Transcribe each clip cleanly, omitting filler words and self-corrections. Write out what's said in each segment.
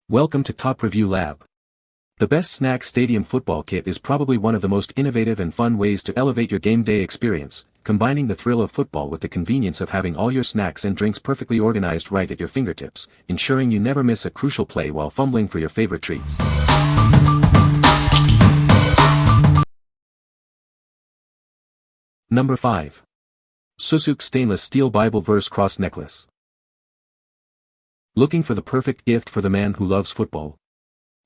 Welcome to Top Review Lab. The Best Snack Stadium Football Kit is probably one of the most innovative and fun ways to elevate your game day experience, combining the thrill of football with the convenience of having all your snacks and drinks perfectly organized right at your fingertips, ensuring you never miss a crucial play while fumbling for your favorite treats. Number 5. Susook Stainless Steel Bible Verse Cross Necklace. Looking for the perfect gift for the man who loves football?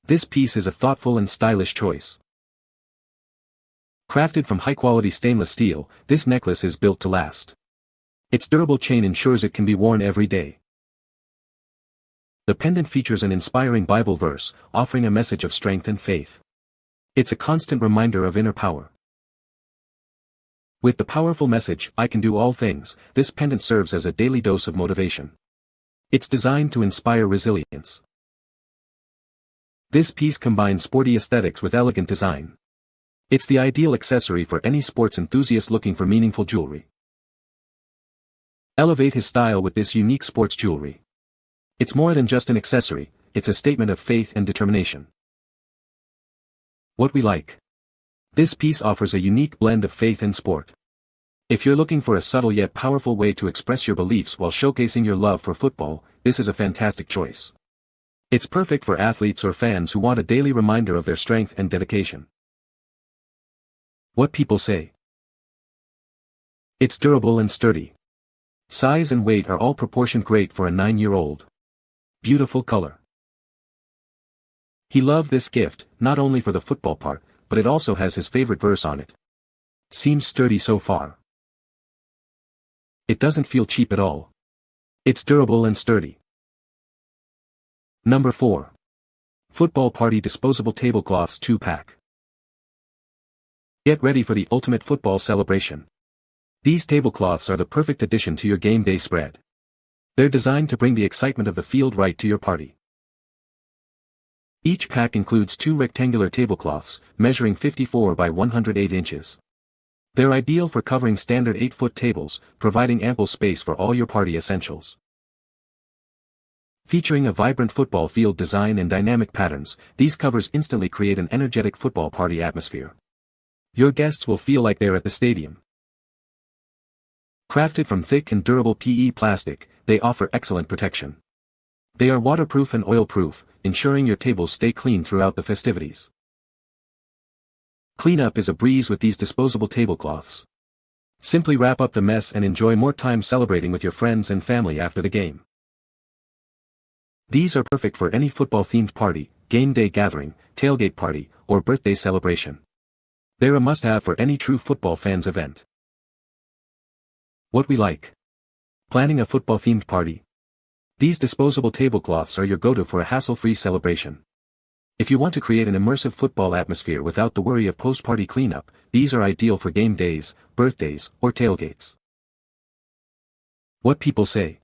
This piece is a thoughtful and stylish choice. Crafted from high-quality stainless steel, this necklace is built to last. Its durable chain ensures it can be worn every day. The pendant features an inspiring Bible verse, offering a message of strength and faith. It's a constant reminder of inner power. With the powerful message, "I can do all things," this pendant serves as a daily dose of motivation. It's designed to inspire resilience. This piece combines sporty aesthetics with elegant design. It's the ideal accessory for any sports enthusiast looking for meaningful jewelry. Elevate his style with this unique sports jewelry. It's more than just an accessory, it's a statement of faith and determination. What we like. This piece offers a unique blend of faith and sport. If you're looking for a subtle yet powerful way to express your beliefs while showcasing your love for football, this is a fantastic choice. It's perfect for athletes or fans who want a daily reminder of their strength and dedication. What people say. It's durable and sturdy. Size and weight are all proportioned great for a 9-year-old. Beautiful color. He loved this gift, not only for the football part, but it also has his favorite verse on it. Seems sturdy so far. It doesn't feel cheap at all. It's durable and sturdy. Number 4. Football Party Disposable Tablecloths 2-pack. Get ready for the ultimate football celebration. These tablecloths are the perfect addition to your game day spread. They're designed to bring the excitement of the field right to your party. Each pack includes 2 rectangular tablecloths, measuring 54 by 108 inches. They're ideal for covering standard 8-foot tables, providing ample space for all your party essentials. Featuring a vibrant football field design and dynamic patterns, these covers instantly create an energetic football party atmosphere. Your guests will feel like they're at the stadium. Crafted from thick and durable PE plastic, they offer excellent protection. They are waterproof and oil-proof, ensuring your tables stay clean throughout the festivities. Cleanup is a breeze with these disposable tablecloths. Simply wrap up the mess and enjoy more time celebrating with your friends and family after the game. These are perfect for any football-themed party, game day gathering, tailgate party, or birthday celebration. They're a must-have for any true football fans event. What we like. Planning a football-themed party. These disposable tablecloths are your go-to for a hassle-free celebration. If you want to create an immersive football atmosphere without the worry of post-party cleanup, these are ideal for game days, birthdays, or tailgates. What people say.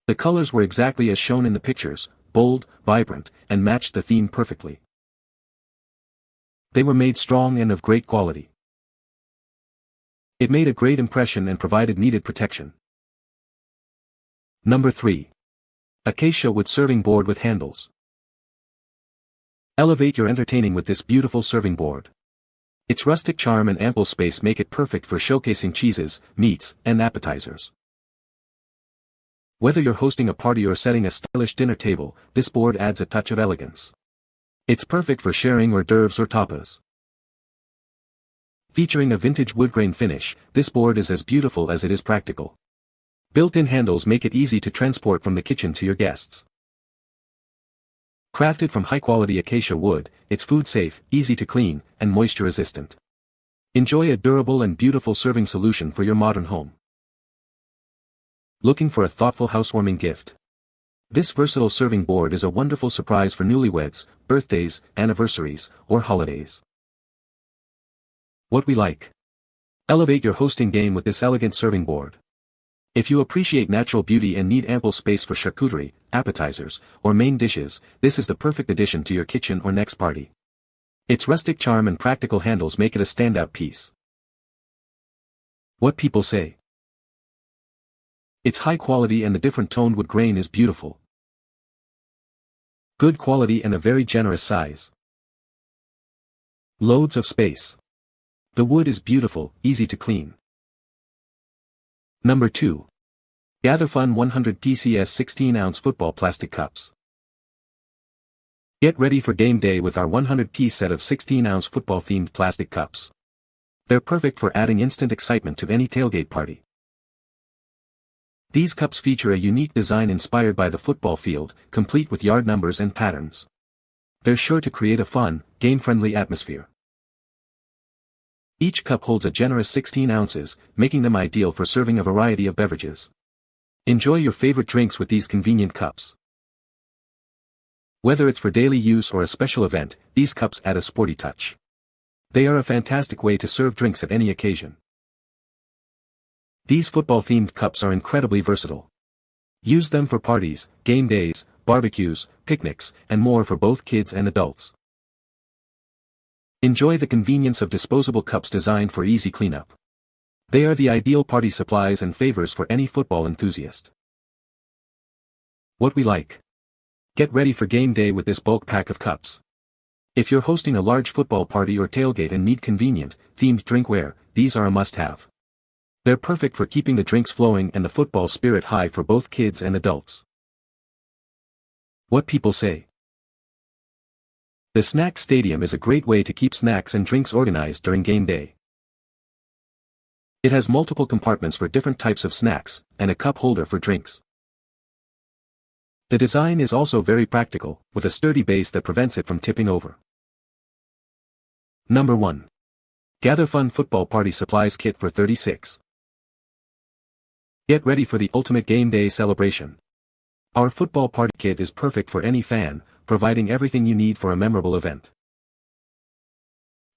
The colors were exactly as shown in the pictures, bold, vibrant, and matched the theme perfectly. They were made strong and of great quality. It made a great impression and provided needed protection. Number 3. Acacia wood serving board with handles. Elevate your entertaining with this beautiful serving board. Its rustic charm and ample space make it perfect for showcasing cheeses, meats, and appetizers. Whether you're hosting a party or setting a stylish dinner table, this board adds a touch of elegance. It's perfect for sharing hors d'oeuvres or tapas. Featuring a vintage wood grain finish, this board is as beautiful as it is practical. Built-in handles make it easy to transport from the kitchen to your guests. Crafted from high-quality acacia wood, it's food-safe, easy to clean, and moisture-resistant. Enjoy a durable and beautiful serving solution for your modern home. Looking for a thoughtful housewarming gift? This versatile serving board is a wonderful surprise for newlyweds, birthdays, anniversaries, or holidays. What we like. Elevate your hosting game with this elegant serving board. If you appreciate natural beauty and need ample space for charcuterie, appetizers, or main dishes, this is the perfect addition to your kitchen or next party. Its rustic charm and practical handles make it a standout piece. What people say. Its high quality and the different toned wood grain is beautiful. Good quality and a very generous size. Loads of space. The wood is beautiful, easy to clean. Number 2. Gatherfun 100 PCS 16-ounce football plastic cups. Get ready for game day with our 100-piece set of 16-ounce football-themed plastic cups. They're perfect for adding instant excitement to any tailgate party. These cups feature a unique design inspired by the football field, complete with yard numbers and patterns. They're sure to create a fun, game-friendly atmosphere. Each cup holds a generous 16 ounces, making them ideal for serving a variety of beverages. Enjoy your favorite drinks with these convenient cups. Whether it's for daily use or a special event, these cups add a sporty touch. They are a fantastic way to serve drinks at any occasion. These football-themed cups are incredibly versatile. Use them for parties, game days, barbecues, picnics, and more for both kids and adults. Enjoy the convenience of disposable cups designed for easy cleanup. They are the ideal party supplies and favors for any football enthusiast. What we like. Get ready for game day with this bulk pack of cups. If you're hosting a large football party or tailgate and need convenient, themed drinkware, these are a must-have. They're perfect for keeping the drinks flowing and the football spirit high for both kids and adults. What people say. The snack stadium is a great way to keep snacks and drinks organized during game day. It has multiple compartments for different types of snacks, and a cup holder for drinks. The design is also very practical, with a sturdy base that prevents it from tipping over. Number 1. Gatherfun Football Party Supplies Kit for $36. Get ready for the ultimate game day celebration. Our football party kit is perfect for any fan, providing everything you need for a memorable event.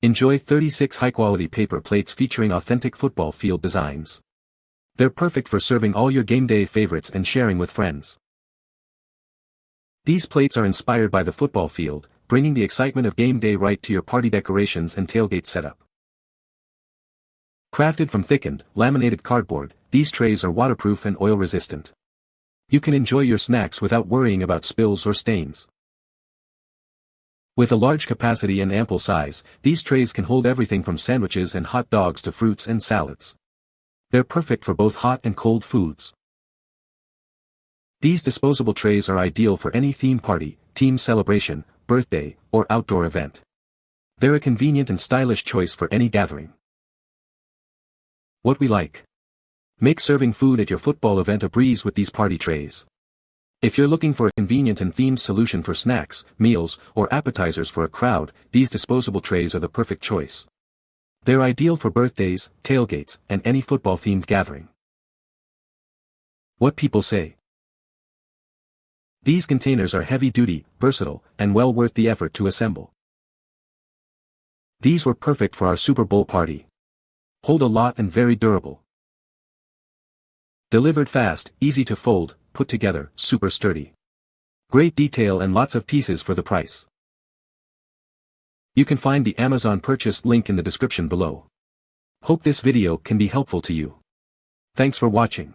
Enjoy 36 high-quality paper plates featuring authentic football field designs. They're perfect for serving all your game day favorites and sharing with friends. These plates are inspired by the football field, bringing the excitement of game day right to your party decorations and tailgate setup. Crafted from thickened, laminated cardboard, these trays are waterproof and oil-resistant. You can enjoy your snacks without worrying about spills or stains. With a large capacity and ample size, these trays can hold everything from sandwiches and hot dogs to fruits and salads. They're perfect for both hot and cold foods. These disposable trays are ideal for any theme party, team celebration, birthday, or outdoor event. They're a convenient and stylish choice for any gathering. What we like. Make serving food at your football event a breeze with these party trays. If you're looking for a convenient and themed solution for snacks, meals, or appetizers for a crowd, these disposable trays are the perfect choice. They're ideal for birthdays, tailgates, and any football-themed gathering. What people say. These containers are heavy-duty, versatile, and well worth the effort to assemble. These were perfect for our Super Bowl party. Hold a lot and very durable. Delivered fast, easy to fold, put together, super sturdy. Great detail and lots of pieces for the price. You can find the Amazon purchase link in the description below. Hope this video can be helpful to you. Thanks for watching.